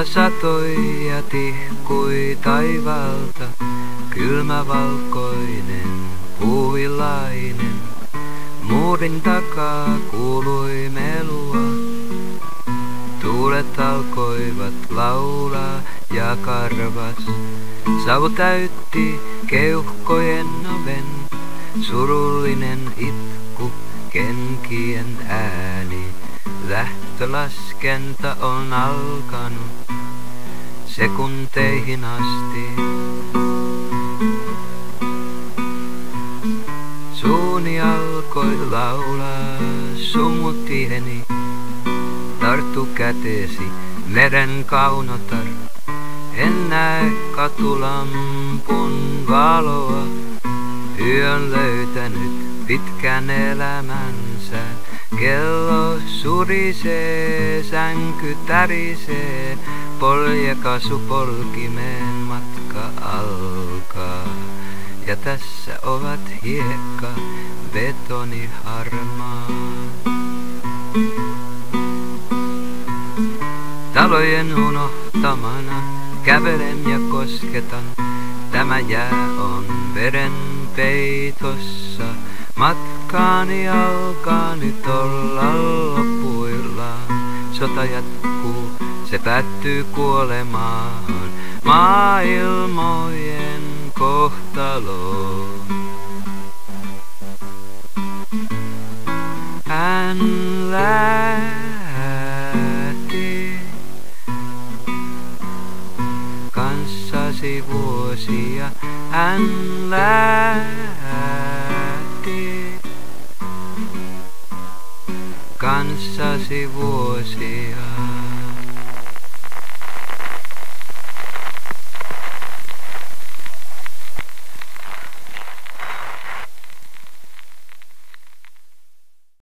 Lunta satoi ja tihkui taivaalta, kylmä valkoinen puuvillainen. Muurin takaa kuului melua, tuulet alkoivat laulaa ja karvas savu täytti keuhkojen oven. Surullinen itku, kenkien ääni, lähtölaskenta on alkanut sekunteihin asti. Suuni alkoi laulaa sumutieni, tarttu käteesi meren kaunotar. En näe katulampun valoa, yön löytänyt pitkän elämänsä. Kello surisee, sänky tärisee, polkimeen matka alkaa. Ja tässä ovat hiekka, betoni harmaa. Talojen unohtamana kävelen ja kosketan. Tämä jää on veren peitossa. Matkaani alkaa nyt olla lopuillaan. Sota jatkuu, se päättyy kuolemaan. Maailmojen kohtaloon. Hän lähti kanssasi vuosia. Hän lähti kanssasi vuosia.